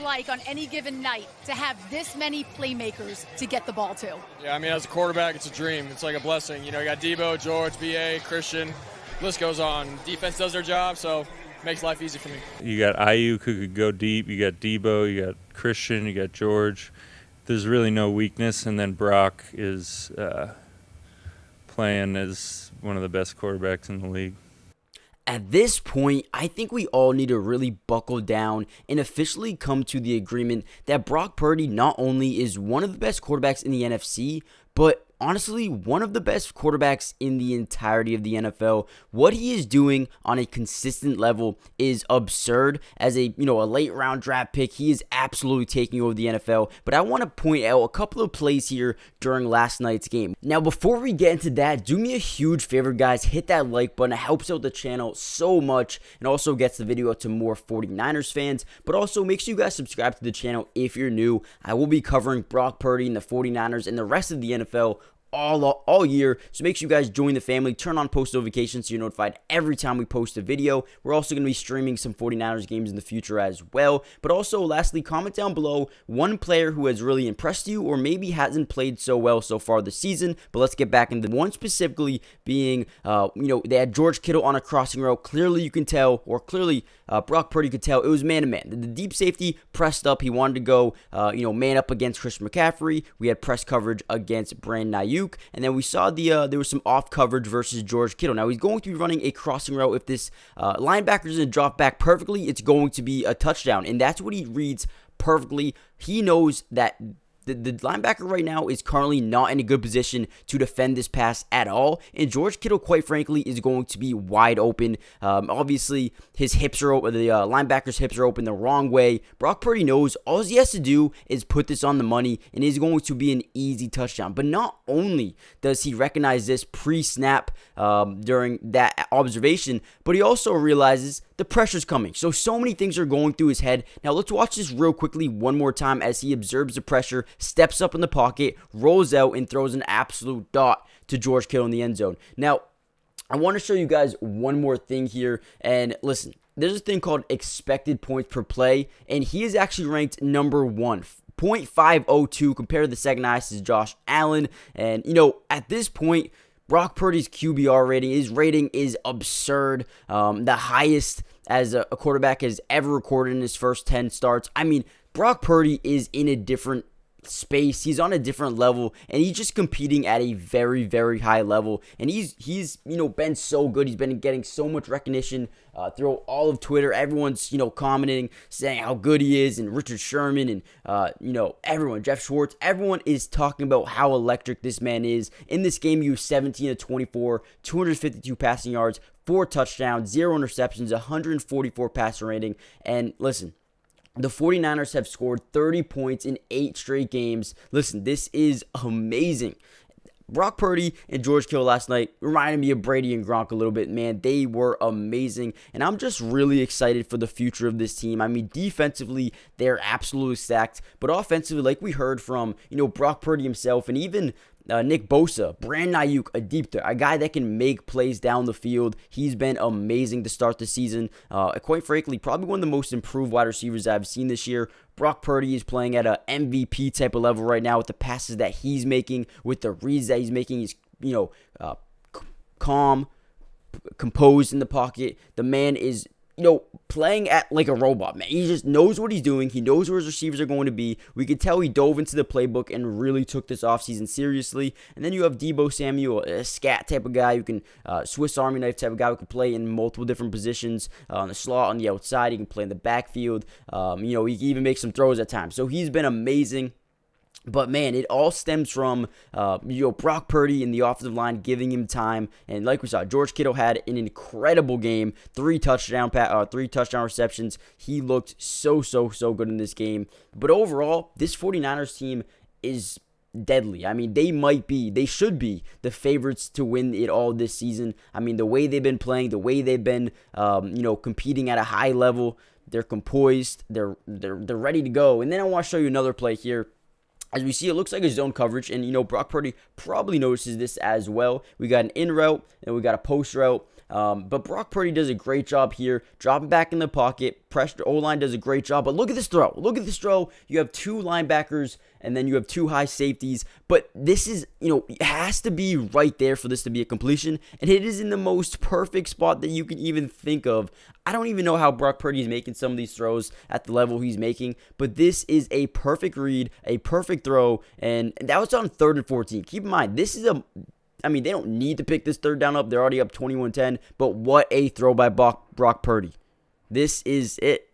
like on any given night to have this many playmakers to get the ball to? Yeah, I mean, as a quarterback, it's a dream. It's like a blessing. You know, you got Debo, George, B.A., Christian, list goes on. Defense does their job, so it makes life easy for me. You got Ayuk who could go deep. You got Debo, you got Christian, you got George. There's really no weakness, and then Brock is playing as one of the best quarterbacks in the league. At this point, I think we all need to really buckle down and officially come to the agreement that Brock Purdy not only is one of the best quarterbacks in the NFC, but honestly, one of the best quarterbacks in the entirety of the NFL. What he is doing on a consistent level is absurd. As a late round draft pick, he is absolutely taking over the NFL. But I want to point out a couple of plays here during last night's game. Now, before we get into that, do me a huge favor, guys. Hit that like button. It helps out the channel so much and also gets the video out to more 49ers fans. But also, make sure you guys subscribe to the channel if you're new. I will be covering Brock Purdy and the 49ers and the rest of the NFL all year, so make sure you guys join the family. Turn on post notifications so you're notified every time we post a video. We're also going to be streaming some 49ers games in the future as well. But also, lastly, comment down below one player who has really impressed you or maybe hasn't played so well so far this season. But let's get back into one specifically being, they had George Kittle on a crossing route. Clearly you can tell, or clearly Brock Purdy could tell, it was man-to-man. The deep safety pressed up. He wanted to go, man up against Christian McCaffrey. We had press coverage against Brandon Ayuk. And then we saw there was some off coverage versus George Kittle. Now, he's going to be running a crossing route. If this linebacker doesn't drop back perfectly, it's going to be a touchdown. And that's what he reads perfectly. He knows that the linebacker right now is currently not in a good position to defend this pass at all. And George Kittle, quite frankly, is going to be wide open. Obviously, his hips are open. The linebacker's hips are open the wrong way. Brock Purdy knows all he has to do is put this on the money, and it's going to be an easy touchdown. But not only does he recognize this pre-snap during that observation, but he also realizes the pressure's coming. So many things are going through his head. Now, let's watch this real quickly one more time as he observes the pressure, steps up in the pocket, rolls out, and throws an absolute dot to George Kittle in the end zone. Now, I want to show you guys one more thing here. And listen, there's a thing called expected points per play, and he is actually ranked number 1. 0.502 compared to the second highest is Josh Allen. And, at this point, Brock Purdy's QBR rating, his rating is absurd. The highest as a quarterback has ever recorded in his first 10 starts. I mean, Brock Purdy is in a different space. He's on a different level, and he's just competing at a very, very high level. And he's been so good. He's been getting so much recognition through all of Twitter. Everyone's commenting, saying how good he is, and Richard Sherman, and everyone, Jeff Schwartz, everyone is talking about how electric this man is. In this game, he was 17 of 24, 252 passing yards, 4 touchdowns, 0 interceptions, 144 passer rating. And listen, the 49ers have scored 30 points in 8 straight games. Listen, this is amazing. Brock Purdy and George Kittle last night reminded me of Brady and Gronk a little bit, man. They were amazing, and I'm just really excited for the future of this team. I mean, defensively, they're absolutely stacked, but offensively, like we heard from, Brock Purdy himself, and even Nick Bosa, Brandon Ayuk, a guy that can make plays down the field. He's been amazing to start the season. Quite frankly, probably one of the most improved wide receivers I've seen this year. Brock Purdy is playing at a MVP type of level right now with the passes that he's making, with the reads that he's making. He's, calm, composed in the pocket. The man is playing at like a robot, man. He just knows what he's doing. He knows where his receivers are going to be. We could tell he dove into the playbook and really took this offseason seriously. And then you have Deebo Samuel, a scat type of guy who can, Swiss Army knife type of guy who can play in multiple different positions, on the slot, on the outside. He can play in the backfield. He can even make some throws at times. So he's been amazing. But, man, it all stems from, Brock Purdy and the offensive line giving him time. And like we saw, George Kittle had an incredible game, 3 touchdown receptions. He looked so good in this game. But overall, this 49ers team is deadly. I mean, they should be the favorites to win it all this season. I mean, the way they've been playing, the way they've been, competing at a high level, they're composed, they're ready to go. And then I want to show you another play here. As we see, it looks like a zone coverage, and, Brock Purdy probably notices this as well. We got an in route, and we got a post route. But Brock Purdy does a great job here, dropping back in the pocket. Pressure O-line does a great job. But look at this throw. Look at this throw. You have 2 linebackers, and then you have 2 high safeties. But this is, it has to be right there for this to be a completion. And it is in the most perfect spot that you can even think of. I don't even know how Brock Purdy is making some of these throws at the level he's making. But this is a perfect read, a perfect throw. And that was on 3rd and 14. Keep in mind, this is they don't need to pick this 3rd down up. They're already up 21-10. But what a throw by Brock Purdy. This is it.